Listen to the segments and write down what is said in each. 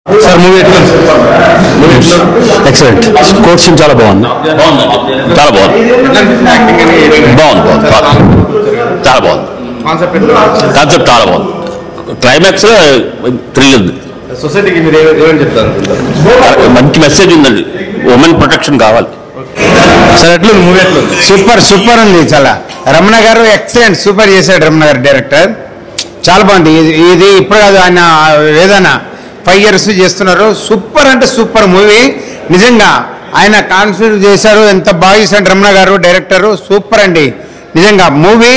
Sir movie excellent. Court scene చాలా బాగుంది. చాలా బాగుంది. చాలా బాగుంది. కాన్సెప్ట్ చాలా బాగుంది. క్లైమాక్స్ థ్రిల్ ఉంది. సొసైటీకి మీరు ఏమని చెప్తారు? మంచి మెసేజ్ ఉందండి. ఉమెన్ ప్రొటెక్షన్ కావాలి. సార్ ఎట్లుంది మూవీ? ఎట్లుంది? సూపర్ ఉంది. చాలా రమణ గారు ఎక్సలెంట్ సూపర్ చేశాడు. రమణ గారు డైరెక్టర్ చాలా బాగుంది. ఇది ఇప్పుడు కాదు, ఆయన ఏదైనా 5 years చేస్తున్నారు. సూపర్ అంటే సూపర్ మూవీ. నిజంగా ఆయన కాన్ఫిడెన్స్ చేశారు. ఎంత బాగా చేశాడు రమణ గారు డైరెక్టరు. సూపర్ అండి నిజంగా. మూవీ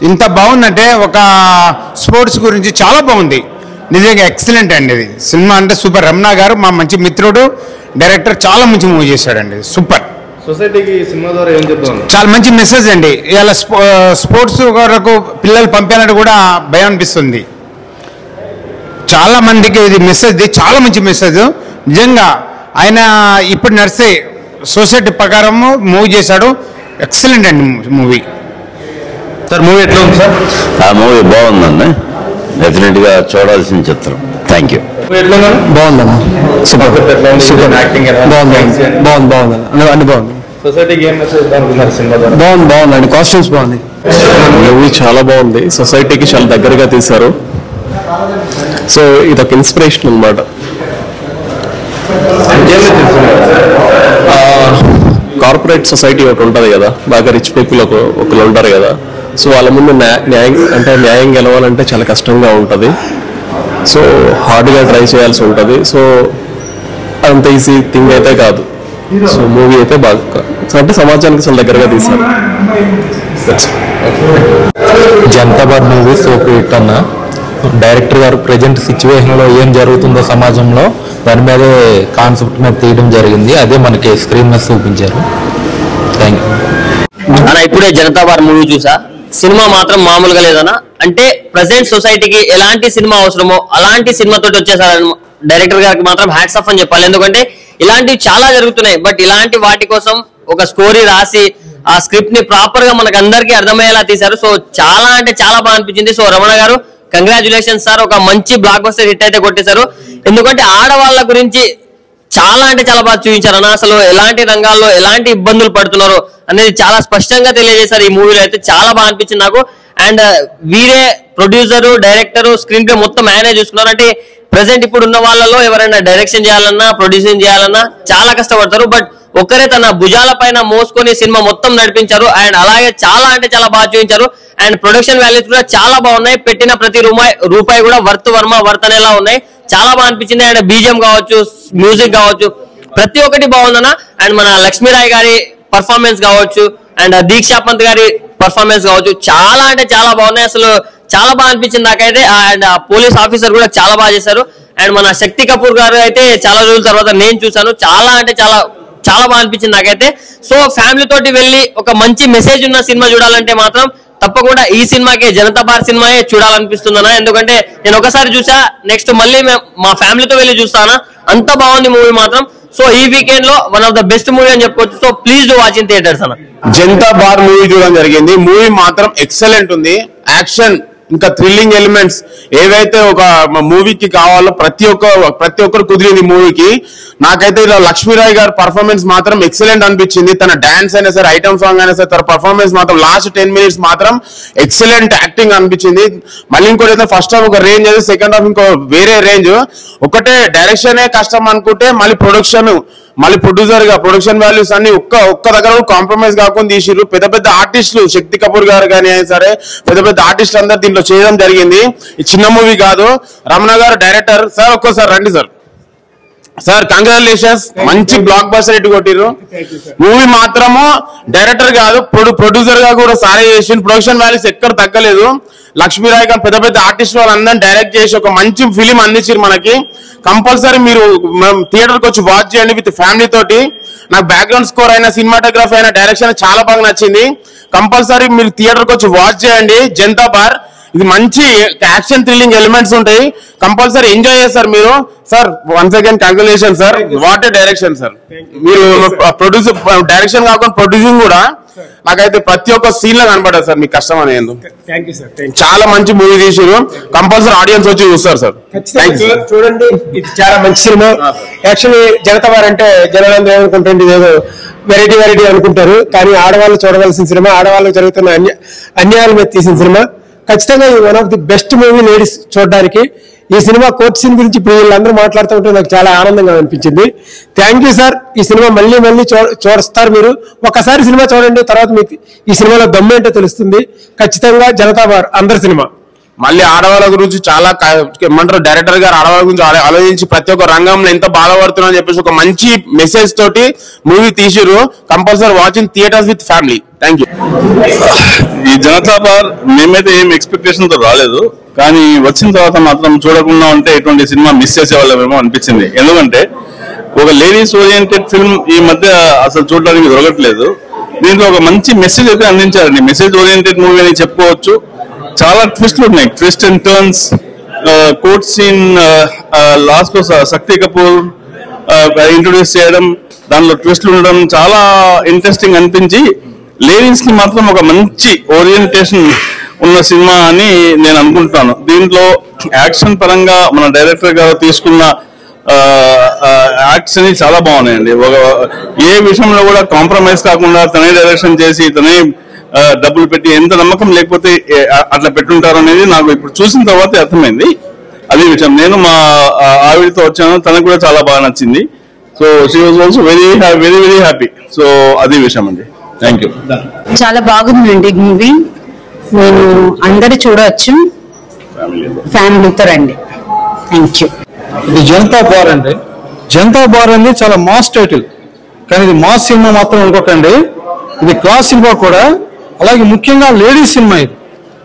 ఇంత బాగుందంటే ఒక స్పోర్ట్స్ గురించి చాలా బాగుంది. నిజంగా ఎక్సలెంట్ అండి. ఇది సినిమా అంటే సూపర్. రమణ గారు మా మంచి మిత్రుడు, డైరెక్టర్ చాలా మంచి మూవీ చేశాడండి. సూపర్. సొసైటీకి సినిమా ద్వారా ఏం చెప్తాం? చాలా మంచి మెసేజ్ అండి. ఇలా స్పోర్ట్స్ వరకు పిల్లలు పంపాలని కూడా భయం అనిపిస్తుంది. చాలా మందికి ఇది మెసేజ్, చాలా మంచి మెసేజ్ నిజంగా. ఆయన ఇప్పుడు నడిచే సొసైటీ ప్రకారం మూవీ చేశాడు. ఎక్సలెంట్ అండి మూవీ. సార్ మూవీ ఎట్లా ఉంది సార్? ఆ మూవీ బాగుందండి. డెఫినెట్ గా చూడాల్సిన చిత్రం. Thank you. బాగుందమ్మా. సూపర్ బాగుంది. అన్ని బాగుంది. సొసైటీకి ఏం మెసేజ్ అనుకున్నారు సినిమా ద్వారా? బాగుందండి. కాస్ట్యూమ్స్ బాగుంది. మూవీ చాలా బాగుంది. సొసైటీకి చాలా దగ్గరగా తీశారు. సో ఇదొక ఇన్స్పిరేషన్ అన్నమాట. కార్పొరేట్ సొసైటీ ఒకటి ఉంటుంది కదా, బాగా రిచ్ పీపుల్ ఒకరు ఉంటారు కదా. సో వాళ్ళ ముందు న్యాయం గెలవాలంటే చాలా కష్టంగా ఉంటుంది. సో హార్డ్గా ట్రై చేయాల్సి ఉంటుంది. సో అంత ఈజీ థింగ్ అయితే కాదు. సో మూవీ అయితే బాగా అంటే సమాజానికి చాలా దగ్గరగా తీశారు. Janata bar movie super hit అన్న. డైరెక్టర్ గారు ప్రజెంట్ సిచ్యువేషన్లో ఏం జరుగుతుందో సమాజంలో దాని మీదే కాన్సెప్ట్ మీద తీయడం జరిగింది. అదే మనకి స్క్రీన్ మీద చూపించారు. థ్యాంక్ యూ అన్న. ఇప్పుడే జనతా బార్ మూవీ చూసా. సినిమా మాత్రం మామూలుగా లేదన్న. అంటే ప్రజెంట్ సొసైటీకి ఎలాంటి సినిమా అవసరమో అలాంటి సినిమాతో వచ్చేసారన్న డైరెక్టర్ గారికి మాత్రం హ్యాట్స్ ఆఫ్ అని చెప్పాలి. ఎందుకంటే ఇలాంటివి చాలా జరుగుతున్నాయి. బట్ ఇలాంటి వాటి కోసం ఒక స్టోరీ రాసి ఆ స్క్రిప్ట్ ని ప్రాపర్ గా మనకు అందరికీ అర్థమయ్యేలా తీశారు. సో చాలా అంటే చాలా బాగా అనిపించింది. సో రమణ గారు కంగ్రాచులేషన్స్ సార్. ఒక మంచి బ్లాక్ బస్టర్ హిట్ అయితే కొట్టేశారు. ఎందుకంటే ఆడవాళ్ళ గురించి చాలా అంటే చాలా బాగా చూపించారు అన్న. అసలు ఎలాంటి రంగాల్లో ఎలాంటి ఇబ్బందులు పడుతున్నారు అనేది చాలా స్పష్టంగా తెలియజేశారు ఈ మూవీలో. అయితే చాలా బాగా అనిపించింది నాకు. అండ్ వీరే ప్రొడ్యూసర్, డైరెక్టర్, స్క్రీన్ ప్లే మొత్తం మేనేజ్ చూసుకున్నారు. అంటే ప్రెసెంట్ ఇప్పుడు ఉన్న వాళ్ళలో ఎవరైనా డైరెక్షన్ చేయాలన్నా, ప్రొడ్యూసింగ్ చేయాలన్నా చాలా కష్టపడతారు. బట్ ఒక్కరే తన భుజాల పైన మోసుకొని సినిమా మొత్తం నడిపించారు. అండ్ అలాగే చాలా అంటే చాలా బాగా చూపించారు. అండ్ ప్రొడక్షన్ వాల్యూస్ కూడా చాలా బాగున్నాయి. పెట్టిన ప్రతి రూపాయి కూడా వర్త్ అనేలా ఉన్నాయి. చాలా బాగా అనిపించింది. అండ్ బీజిఎం కావచ్చు, మ్యూజిక్ కావచ్చు, ప్రతి ఒక్కటి బాగుందన్న. అండ్ మన లక్ష్మీరాయ్ గారి పర్ఫార్మెన్స్ కావచ్చు, అండ్ దీక్షా పంత్ గారి పర్ఫార్మెన్స్ కావచ్చు, చాలా అంటే చాలా బాగున్నాయి. అసలు చాలా బాగా అనిపించింది నాకైతే. అండ్ పోలీస్ ఆఫీసర్ కూడా చాలా బాగా చేశారు. అండ్ మన శక్తి కపూర్ గారు అయితే చాలా రోజుల తర్వాత నేను చూసాను. చాలా అంటే చాలా చాలా బాగా అనిపించింది నాకైతే. సో ఫ్యామిలీ తోటి వెళ్ళి ఒక మంచి మెసేజ్ ఉన్న సినిమా చూడాలంటే మాత్రం తప్పకుండా ఈ సినిమాకే, జనతా బార్ సినిమాయే చూడాలనిపిస్తుందన్నా. ఎందుకంటే నేను ఒకసారి చూసా, నెక్స్ట్ మళ్ళీ మా ఫ్యామిలీతో వెళ్ళి చూస్తానా. అంత బాగుంది మూవీ మాత్రం. సో ఈ వీకెండ్ లో one of the best movie అని చెప్పుకోవచ్చు. So please do watch in theatres అన్న. జనతా బార్ మూవీ చూడడం జరిగింది. మూవీ మాత్రం ఎక్సలెంట్ ఉంది. యాక్షన్ ఇంకా థ్రిల్లింగ్ ఎలిమెంట్స్ ఏవైతే ఒక మూవీకి కావాలో ప్రతి ఒక్కరు కుదిరింది మూవీకి. నాకైతే ఇలా లక్ష్మీరాయ్ గారి పర్ఫార్మెన్స్ మాత్రం ఎక్సలెంట్ అనిపించింది. తన డాన్స్ అయినా సరే, ఐటమ్ సాంగ్ అయినా సరే, తన పర్ఫార్మెన్స్ మాత్రం లాస్ట్ 10 minutes మాత్రం ఎక్సలెంట్ యాక్టింగ్ అనిపించింది. మళ్ళీ ఇంకోటి అయితే ఫస్ట్ హాఫ్ ఒక రేంజ్ అయితే, సెకండ్ హాఫ్ ఇంకో వేరే రేంజ్. ఒకటే డైరెక్షనే కష్టం అనుకుంటే మళ్ళీ ప్రొడ్యూసర్ గా ప్రొడక్షన్ వాల్యూస్ అన్ని ఒక్క దగ్గర కాంప్రమైజ్ కాకుండా తీసిరు. పెద్ద ఆర్టిస్టులు, శక్తి కపూర్ గారు కానీ సరే, పెద్ద ఆర్టిస్టులు అందరు దీంట్లో చేయడం జరిగింది. ఈ చిన్న మూవీ కాదు. రమణ గారు డైరెక్టర్. సార్ ఒక్కోసారి రండి సార్. Sir congratulations. మంచి బ్లాక్ బస్టర్ హిట్ కొట్టిరు. మూవీ మాత్రము డైరెక్టర్ కాదు, ప్రొడ్యూసర్ గా కూడా సారీ చేసి ప్రొడక్షన్ వాల్యూస్ ఎక్కడ తగ్గలేదు. లక్ష్మీరాయ్ గారు పెద్ద ఆర్టిస్ట్ వాళ్ళందరినీ డైరెక్ట్ చేసి ఒక మంచి ఫిలిం అందించారు మనకి. కంపల్సరీ మీరు థియేటర్కి వచ్చి వాచ్ చేయండి విత్ ఫ్యామిలీ తోటి. నాకు బ్యాక్గ్రౌండ్ స్కోర్ అయినా, సినిమాటోగ్రఫీ అయినా, డైరెక్షన్ చాలా బాగా నచ్చింది. కంపల్సరీ మీరు థియేటర్కి వచ్చి వాచ్ చేయండి. జనతా బార్ ఇది మంచి యాక్షన్ థ్రిల్లింగ్ ఎలిమెంట్స్ ఉంటాయి, కంపల్సరీ ఎంజాయ్ చేస్తారు మీరు. Sir once again congratulation sir, what a direction sir. మీరు ప్రొడ్యూస్ డైరెక్షన్ కాకుండా ప్రొడ్యూసింగ్ కూడా నాకైతే ప్రతి ఒక్క సీన్ లో కనపడదు సార్ మీకు కష్టం అనేది. చాలా మంచి మూవీ తీసారు, కంపల్సరీ ఆడియన్స్ వచ్చి చూస్తారు సార్. చూడండి, ఇది చాలా మంచి సినిమా. యాక్చువల్లీ జనతా వార్ అంటే జనాలందరూ ఏమనుకుంటుంది, ఏదో వెరైటీ అనుకుంటారు, కానీ ఆడవాళ్ళు చూడవలసిన సినిమా, ఆడవాళ్ళకి జరుగుతున్న అన్యాయాల మీద తీసిన సినిమా. ఖచ్చితంగా ఇది one of the best movie ladies చూడడానికి. ఈ సినిమా కోర్ట్ సీన్ గురించి ఇప్పుడు వీళ్ళందరూ మాట్లాడుతూ ఉంటే నాకు చాలా ఆనందంగా అనిపించింది. Thank you sir. ఈ సినిమా మళ్ళీ చూస్తారు మీరు. ఒకసారి సినిమా చూడండి, తర్వాత మీకు ఈ సినిమాలో దమ్ము ఏంటో తెలుస్తుంది. ఖచ్చితంగా జనతా వార్ అందరి సినిమా. మళ్ళీ ఆడవాళ్ళ గురించి చాలా ఏమంటారు, డైరెక్టర్ గారు ఆడవాళ్ళ గురించి ఆలోచించి ప్రతి ఒక్క రంగంలో ఎంత బాధపడుతున్నా అని చెప్పేసి ఒక మంచి మెసేజ్ తోటి మూవీ తీసిరు. Compulsory watching theatres with family. Thank you. ఈ జనతా బార్ మేమైతే ఏం ఎక్స్పెక్టేషన్ తో రాలేదు, కానీ వచ్చిన తర్వాత మాత్రం చూడకుండా ఉంటే ఇటువంటి సినిమా మిస్ చేసేవాళ్ళమేమో అనిపించింది. ఎందుకంటే ఒక లేడీస్ ఓరియంటెడ్ ఫిల్మ్ ఈ మధ్య అసలు చూడడానికి దొరకట్లేదు. దీంట్లో ఒక మంచి మెసేజ్ అయితే అందించారండి. మెసేజ్ ఓరియంటెడ్ మూవీ అని చెప్పుకోవచ్చు. చాలా ట్విస్ట్లు ఉన్నాయి, twist and turns. Court scene last లో శక్తి కపూర్ ఇంట్రొడ్యూస్ చేయడం, దానిలో ట్విస్ట్లు ఉండడం చాలా ఇంట్రెస్టింగ్ అనిపించి లేడీస్ కి మాత్రం ఒక మంచి ఓరియంటేషన్ ఉన్న సినిమా అని నేను అనుకుంటున్నాను. దీంట్లో యాక్షన్ పరంగా మన డైరెక్టర్ గారు తీసుకున్న యాక్ట్స్ అని చాలా బాగున్నాయండి. ఏ విషయంలో కూడా కాంప్రమైజ్ కాకుండా తనే డైరెక్షన్ చేసి తనే డబ్బులు పెట్టి, ఎంత నమ్మకం లేకపోతే అట్లా పెట్టుంటారు అనేది నాకు ఇప్పుడు చూసిన తర్వాత అర్థమైంది. అదే విషయం, నేను మా ఆవిడతో వచ్చాను, తనకు కూడా చాలా బాగా నచ్చింది. So she was also very very happy. So అదే విషయం అండి. Thank you. చాలా బాగుందండి మూవీ, నేను అందరు చూడవచ్చు, ఫ్యామిలీతో రండి. Thank you. ఇది జనతా బార్ అండి. జనతా బార్ అనేది చాలా మాస్ టైటిల్, కానీ ఇది మాస్ సినిమా మాత్రం అనుకోకండి, ఇది క్లాస్ సినిమా కూడా. అలాగే ముఖ్యంగా లేడీస్ సినిమా. ఇది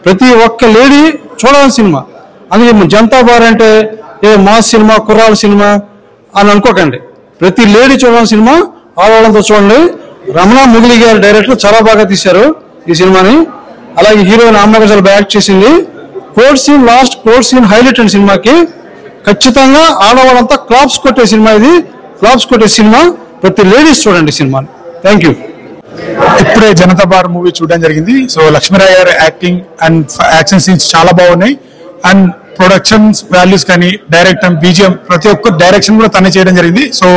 ప్రతి ఒక్క లేడీ చూడాల్సిన సినిమా. అందుకే జనతా బార్ అంటే ఏదో మాస్ సినిమా, కుర్రాల సినిమా అని అనుకోకండి. ప్రతి లేడీ చూడాల్సిన సినిమా, ఆడవాళ్ళంతా చూడండి. రమణ ముగిలి గారి డైరెక్టర్ చాలా బాగా తీశారు ఈ సినిమాని. అలాగే హీరోయిన్ ఆమె చాలా బాగా యాక్ట్ చేసింది. Court scene, last court scene highlight అండి సినిమాకి. ఖచ్చితంగా ఆడవాళ్ళంతా క్లాప్స్ కొట్టే సినిమా ఇది, క్లాప్స్ కొట్టే సినిమా. ప్రతి లేడీస్ చూడండి సినిమాని. Thank you. ఇప్పుడే జనతా బార్ మూవీ చూడడం జరిగింది. సో లక్ష్మీరాయ్ గారి యాక్టింగ్ అండ్ యాక్షన్ సీన్స్ చాలా బాగున్నాయి. అండ్ ప్రొడక్షన్స్ వాల్యూస్ కానీ, డైరెక్టర్, బీజిఎం, ప్రతి ఒక్క డైరెక్షన్ కూడా తనే చేయడం జరిగింది. సో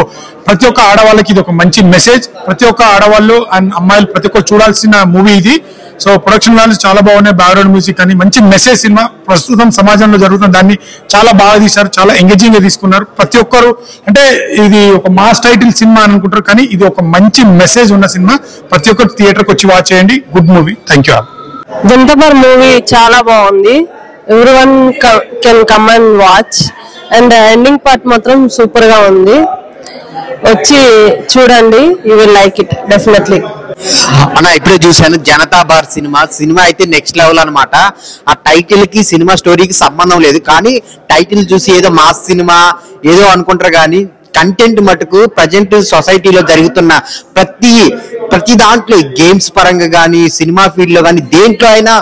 ప్రతి ఒక్క ఆడవాళ్ళకి ఇది ఒక మంచి మెసేజ్. ప్రతి ఒక్క ఆడవాళ్ళు అండ్ అమ్మాయిలు ప్రతి ఒక్కరు చూడాల్సిన మూవీ ఇది. సో ప్రొడక్షన్ వాల్యూస్ చాలా బాగున్నాయి, బ్యాక్గ్రౌండ్ మ్యూజిక్ కానీ మంచి మెసేజ్ సినిమా. ప్రస్తుతం సమాజంలో జరుగుతున్న దాన్ని చాలా బాగా తీశారు, చాలా ఎంగేజింగ్ గా తీసుకున్నారు. ప్రతి ఒక్కరు అంటే ఇది ఒక మాస్ టైటిల్ సినిమా అని అనుకుంటారు, కానీ ఇది ఒక మంచి మెసేజ్ ఉన్న సినిమా. ప్రతి ఒక్కరు థియేటర్కి వచ్చి వాచ్ చేయండి. Good movie. Thank you. Janata bar movie చాలా బాగుంది. Everyone can come and watch. And ending part మాత్రం సూపర్ గా ఉంది, వచ్చి చూడండి, you will like it definitely. అన్న ఇప్పుడే చూశాను జనతా బార్ సినిమా అయితే నెక్స్ట్ లెవెల్ అనమాట. ఆ టైటిల్ కి సినిమా స్టోరీకి సంబంధం లేదు, కానీ టైటిల్ చూసి ఏదో మాస్ సినిమా ఏదో అనుకుంటారు, కానీ కంటెంట్ మటుకు ప్రజెంట్ సొసైటీలో జరుగుతున్న ప్రతి దాంట్లో గేమ్స్ పరంగా కానీ, సినిమా ఫీల్డ్ లో కానీ, దేంట్లో అయినా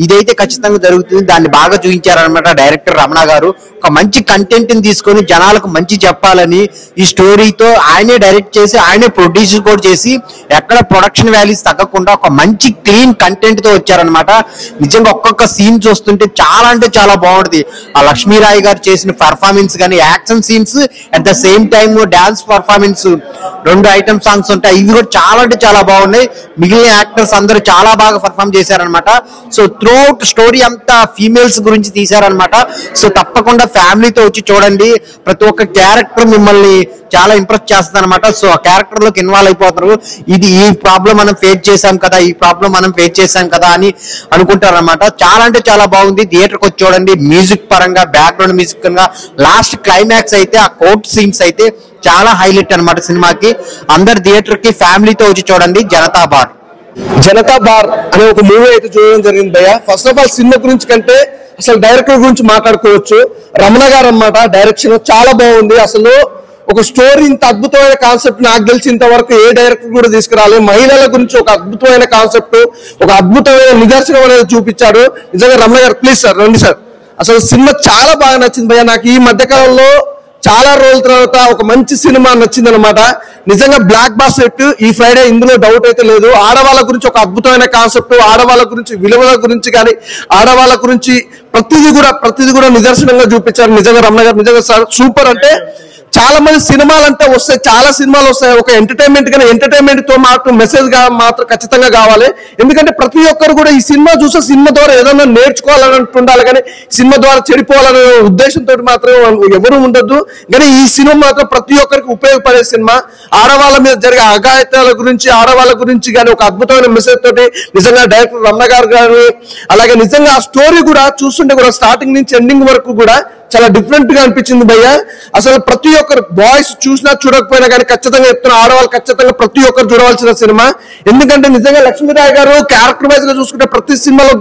ఇదైతే ఖచ్చితంగా జరుగుతుంది. దాన్ని బాగా చూపించారనమాట డైరెక్టర్ రమణ గారు. ఒక మంచి కంటెంట్ ని తీసుకొని జనాలకు మంచి చెప్పాలని ఈ స్టోరీతో ఆయనే డైరెక్ట్ చేసి, ఆయనే ప్రొడ్యూస్ కూడా చేసి, ఎక్కడ ప్రొడక్షన్ వాల్యూస్ తగ్గకుండా ఒక మంచి క్లీన్ కంటెంట్ తో వచ్చారనమాట. నిజంగా ఒక్కొక్క సీన్ చూస్తుంటే చాలా అంటే చాలా బాగుంటుంది. ఆ లక్ష్మీరాయ్ గారు చేసిన పర్ఫార్మెన్స్ కానీ, action scenes, at the same time dance performance, 2 item songs ఉంటాయి, ఇవి కూడా చాలా అంటే చాలా బాగున్నాయి. మిగిలిన యాక్టర్స్ అందరూ చాలా బాగా పర్ఫార్మ్ చేశారనమాట. సో త్రూఅవుట్ స్టోరీ అంతా ఫీమేల్స్ గురించి తీశారనమాట. సో తప్పకుండా ఫ్యామిలీతో వచ్చి చూడండి. ప్రతి ఒక్క క్యారెక్టర్ మిమ్మల్ని చాలా ఇంప్రెస్ చేస్తుంది అనమాట. సో ఆ క్యారెక్టర్ లోకి ఇన్వాల్వ్ అయిపోతారు. ఇది ఈ ప్రాబ్లం మనం ఫేస్ చేసాం కదా, ఈ ప్రాబ్లం మనం ఫేస్ చేసాం కదా అని అనుకుంటారు అనమాట. చాలా అంటే చాలా బాగుంది. థియేటర్కి వచ్చి చూడండి. మ్యూజిక్ పరంగా, బ్యాక్గ్రౌండ్ మ్యూజిక్ పరంగా, లాస్ట్ క్లైమాక్స్ అయితే ఆ కోర్ట్ సీన్స్ అయితే చాలా హైలైట్ అనమాట సినిమాకి. అందరు థియేటర్ కి ఫ్యామిలీతో వచ్చి చూడండి జనతా బార్. జనతా బార్ అనే ఒక మూవీ అయితే చూడడం జరిగింది భయ్య. ఫస్ట్ ఆఫ్ ఆల్ సినిమా గురించి కంటే అసలు డైరెక్టర్ గురించి మాట్లాడుకోవచ్చు. రమణ గారు అన్నమాట. డైరెక్షన్ చాలా బాగుంది. అసలు ఒక స్టోరీ ఇంత అద్భుతమైన కాన్సెప్ట్ నాకు తెలిసినంత వరకు ఏ డైరెక్టర్ కూడా తీసుకురాలి. మహిళల గురించి ఒక అద్భుతమైన కాన్సెప్ట్, ఒక అద్భుతమైన నిదర్శనం అనేది చూపించాడు. నిజంగా రమణ గారు ప్లీజ్ సార్ రండి సార్. అసలు సినిమా చాలా బాగా నచ్చింది భయ్య. నాకు ఈ మధ్యకాలంలో చాలా రోజుల తర్వాత ఒక మంచి సినిమా నచ్చింది అనమాట. నిజంగా బ్లాక్ బాస్టర్ ఈ ఫ్రైడే, ఇందులో డౌట్ అయితే లేదు. ఆడవాళ్ళ గురించి ఒక అద్భుతమైన కాన్సెప్ట్, ఆడవాళ్ళ గురించి విలువల గురించి కానీ ఆడవాళ్ళ గురించి ప్రతిదీ కూడా నిదర్శనంగా చూపించారు. నిజంగా రమణ గారు నిజంగా సార్ సూపర్. అంటే చాలా మంది సినిమాలు అంటే వస్తాయి, చాలా సినిమాలు వస్తాయి, ఒక ఎంటర్టైన్మెంట్ కానీ ఎంటర్టైన్మెంట్ తో మాత్రం మెసేజ్ మాత్రం ఖచ్చితంగా కావాలి. ఎందుకంటే ప్రతి ఒక్కరు కూడా ఈ సినిమా చూస్తే సినిమా ద్వారా ఏదైనా నేర్చుకోవాలని ఉండాలి, కానీ సినిమా ద్వారా చెడిపోవాలనే ఉద్దేశంతో మాత్రం ఎవరు ఉండొద్దు. కానీ ఈ సినిమా మాత్రం ప్రతి ఒక్కరికి ఉపయోగపడే సినిమా. ఆడవాళ్ళ మీద జరిగే అఘాయిత్యాల గురించి, ఆడవాళ్ళ గురించి కానీ ఒక అద్భుతమైన మెసేజ్ తోటి నిజంగా డైరెక్టర్ రమణ గారు కానీ, అలాగే నిజంగా ఆ స్టోరీ కూడా చూస్తుంటే కూడా స్టార్టింగ్ నుంచి ఎండింగ్ వరకు కూడా చాలా డిఫరెంట్ గా అనిపించింది భయ్య. అసలు ప్రతి ఒక్కరు బాయ్స్ చూసినా చూడకపోయినా కానీ ఖచ్చితంగా చెప్తున్నా, ఆడవాళ్ళు ఖచ్చితంగా ప్రతి ఒక్కరు చూడవలసిన సినిమా. ఎందుకంటే నిజంగా లక్ష్మీరాయ్ గారు క్యారెక్టర్ వైజ్ గా చూసుకుంటే ప్రతి సినిమాలో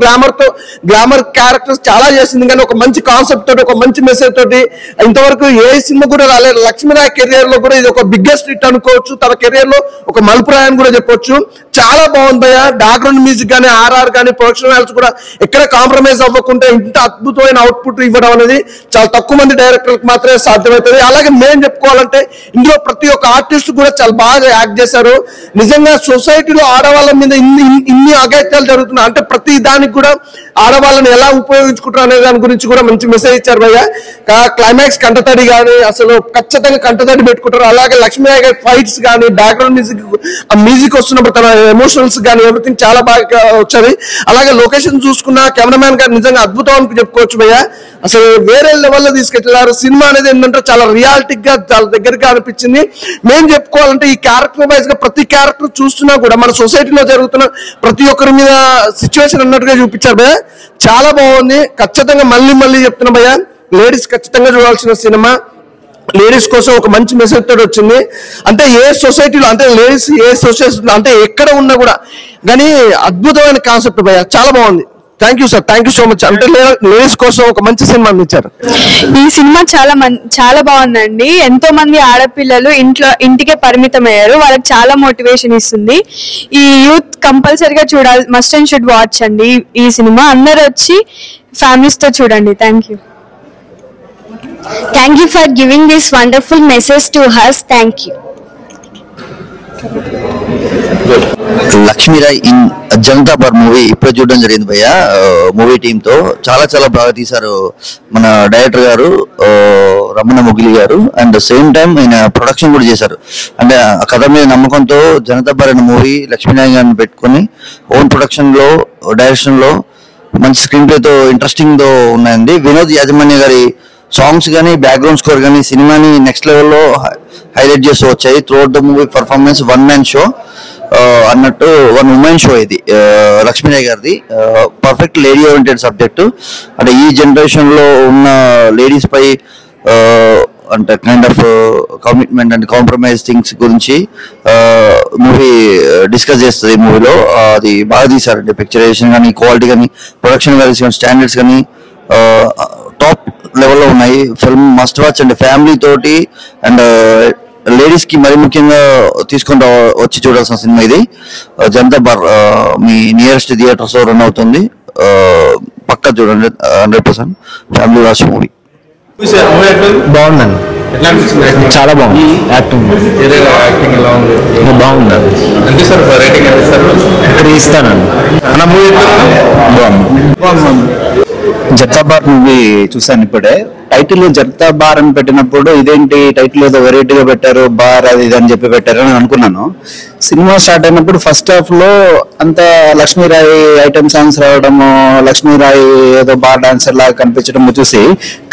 గ్లామర్ క్యారెక్టర్స్ చాలా చేసింది, కానీ ఒక మంచి కాన్సెప్ట్ తోటి, ఒక మంచి మెసేజ్ తోటి ఇంతవరకు ఏ సినిమా కూడా రాలేదు. లక్ష్మీరాయ్ కెరియర్ లో కూడా ఇది ఒక బిగ్గెస్ట్ హిట్ అనుకోవచ్చు, తన కెరియర్ లో ఒక మలుపురాయని కూడా చెప్పొచ్చు. చాలా బాగుంది భయ్య. బ్యాక్గ్రౌండ్ మ్యూజిక్ కానీ, ఆర్ఆర్ కానీ, ప్రొడక్షన్ వాల్యూస్ కూడా ఎక్కడ కాంప్రమైజ్ అవ్వకుండా ఇంత అద్భుతమైన అవుట్పుట్ ఇవ్వడం అనేది చాలా తక్కువ మంది డైరెక్టర్లకు మాత్రమే సాధ్యమవుతుంది. అలాగే మేము చెప్పుకోవాలంటే ఇందులో ప్రతి ఒక్క ఆర్టిస్ట్ కూడా చాలా బాగా యాక్ట్ చేశారు. నిజంగా సొసైటీలో ఆడవాళ్ళ మీద ఇన్ని అఘాయిత్యాలు జరుగుతున్నాయి అంటే ప్రతి దానికి కూడా ఆడవాళ్ళని ఎలా ఉపయోగించుకుంటారు అనే దాని గురించి కూడా మంచి మెసేజ్ ఇచ్చారు భయ్య. క్లైమాక్స్ కంటతడి కానీ అసలు ఖచ్చితంగా కంటతడి పెట్టుకుంటారు. అలాగే లక్ష్మీరాయ్ గారి ఫైట్స్ కానీ, బ్యాక్గ్రౌండ్ మ్యూజిక్ వస్తున్నప్పుడు తన ఎమోషనల్స్ కానీ ఎవ్రీథింగ్ చాలా బాగా వచ్చాయి. అలాగే లొకేషన్ చూసుకున్న కెమెరామ్యాన్ గారు నిజంగా అద్భుతం అని చెప్పుకోవచ్చు భయ్య. అసలు వేరే లెవెల్లో తీసుకెళ్లారు. సినిమా అనేది ఏంటంటే చాలా రియాలిటిక్ గా చాలా దగ్గరగా అనిపించింది. మేము చెప్పుకోవాలంటే ఈ క్యారెక్టర్ వైజ్ గా ప్రతి క్యారెక్టర్ చూస్తున్నా కూడా మన సొసైటీలో జరుగుతున్న ప్రతి ఒక్కరి మీద సిచ్యువేషన్ అన్నట్టుగా చూపించారు భయ్య. చాలా బాగుంది. ఖచ్చితంగా మళ్ళీ చెప్తున్నా భయ్య, లేడీస్ ఖచ్చితంగా చూడాల్సిన సినిమా. లేడీస్ కోసం ఒక మంచి మెసేజ్ తోటి వచ్చింది. అంటే ఏ సొసైటీలో అంటే లేడీస్ ఏ సొసైటీలో అంటే ఎక్కడ ఉన్నా కూడా కానీ అద్భుతమైన కాన్సెప్ట్ భయ్య, చాలా బాగుంది. Thank you sir, thank you so much. అంటే లేడీస్ కోసం ఒక మంచి సినిమా అందించారు. ఈ సినిమా చాలా బాగుందండి. ఎంతో మంది ఆడపిల్లలు ఇంటికే పరిమితం అయ్యారు, వాళ్ళకి చాలా మోటివేషన్ ఇస్తుంది. ఈ యూత్ కంపల్సరీగా చూడాలి, మస్ట్ అండ్ షుడ్ వాచ్ అండి ఈ సినిమా. అందరూ వచ్చి ఫ్యామిలీస్ తో చూడండి. Thank you. Thank you for giving this wonderful message to us. Thank you. Lakshmi Rai in Janata bar movie ఇప్పుడు చూడడం జరిగింది భయ్య. మూవీ టీమ్ తో చాలా బాగా తీశారు మన డైరెక్టర్ గారు రమణ మొగిలి గారు. అండ్ సేమ్ టైం ఆయన ప్రొడక్షన్ కూడా చేశారు. అంటే ఆ కథ మీద నమ్మకంతో జనతా బార్ అనే మూవీ లక్ష్మీరాయ్ గారిని పెట్టుకుని ఓన్ ప్రొడక్షన్ లో, డైరెక్షన్ లో మంచి స్క్రీన్ ప్లే తో ఇంట్రెస్టింగ్ తో ఉన్నాయండి. వినోద్ యాజమాన్య గారి సాంగ్స్ కానీ, బ్యాక్గ్రౌండ్ స్కోర్ కానీ సినిమాని నెక్స్ట్ లెవెల్లో హైలైట్ చేస్తూ వచ్చాయి. Throughout the movie performance one man show అన్నట్టు, వన్ ఉమెన్ షో ఇది లక్ష్మీరాయ్ గారిది. Perfect lady oriented subject. అంటే ఈ జనరేషన్ లో ఉన్న లేడీస్ పై అంటే kind of commitment and compromise things గురించి మూవీ డిస్కస్ చేస్తుంది. మూవీలో అది బాగా తీశారండి. పిక్చరైజేషన్ కానీ, క్వాలిటీ కానీ, ప్రొడక్షన్ వాల్యూస్ కానీ, స్టాండర్డ్స్ కానీ టాప్ లెవెల్లో ఉన్నాయి. ఫిల్మ్ మస్ట్ వాచ్ అండి, ఫ్యామిలీ తోటి అండ్ లేడీస్ కి మరీ ముఖ్యంగా తీసుకొని వచ్చి చూడాల్సిన సినిమా ఇది. జనతా బార్ మీ నియరెస్ట్ థియేటర్స్ రన్ అవుతుంది. పక్కా చూడండి, 100% ఫ్యామిలీ వాచ్ మూవీ. బాగుందండి, చాలా బాగుంది. యాక్టింగ్ ఎలా ఉంది? బాగుందండి. అంటే సార్ రేటింగ్ ఎంత సార్? 3 ఇస్తానండి. అన్న మూవీ బాగుంది. జనతా బార్ మూవీ చూసాను ఇప్పుడే. టైటిల్ జనతా బార్ అని పెట్టినప్పుడు ఇదేంటి టైటిల్ ఏదో వెరైటీగా పెట్టారు, బార్ అది ఇది అని చెప్పి పెట్టారు అని అనుకున్నాను. సినిమా స్టార్ట్ అయినప్పుడు ఫస్ట్ హాఫ్ లో అంత లక్ష్మీరాయ్ ఐటమ్ సాంగ్స్ రావడము, లక్ష్మీరాయ్ ఏదో బార్ డాన్సర్ లాగా కనిపించడం చూసి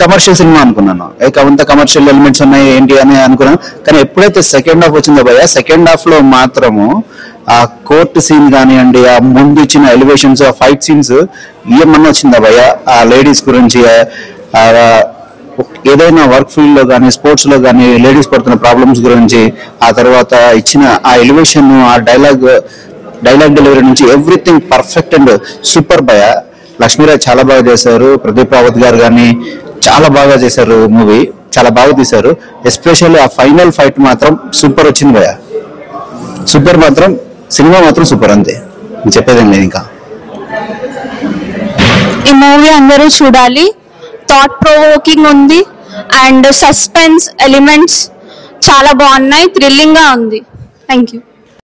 కమర్షియల్ సినిమా అనుకున్నాను. అంత కమర్షియల్ ఎలిమెంట్స్ ఉన్నాయి ఏంటి అని అనుకున్నాను. కానీ ఎప్పుడైతే సెకండ్ హాఫ్ వచ్చిందో భయ్య, సెకండ్ హాఫ్ లో మాత్రము ఆ కోర్ట్ సీన్ కానివ్వండి, ఆ ముందు ఇచ్చిన ఎలివేషన్స్, ఆ ఫైట్ సీన్స్ ఏమన్నా వచ్చిందా భయ్య? ఆ లేడీస్ గురించి, ఏదైనా వర్క్ ఫీల్డ్ లో కానీ, స్పోర్ట్స్ లో కానీ లేడీస్ పడుతున్న ప్రాబ్లమ్స్ గురించి, ఆ తర్వాత ఇచ్చిన ఆ ఎలివేషన్, ఆ డైలాగ్ డెలివరీ నుంచి ఎవ్రీథింగ్ పర్ఫెక్ట్ అండ్ సూపర్ భయ్య. లక్ష్మీరాయ్ చాలా బాగా చేశారు. ప్రదీప్ రావత్ గారు కానీ చాలా బాగా చేశారు మూవీ. చాలా బాగా తీశారు. ఎస్పెషల్లీ ఆ ఫైనల్ ఫైట్ మాత్రం సూపర్ వచ్చింది భయ్య. సూపర్ మాత్రం సినిమా మాత్రం సూపర్, అంతే చెప్పేదేం లేదు. ఇంకా ఈ మూవీ అందరూ చూడాలి. థాట్ ప్రొవోకింగ్ ఉంది అండ్ సస్పెన్స్ ఎలిమెంట్స్ చాలా బాగున్నాయి, థ్రిల్లింగ్ గా ఉంది. Thank you.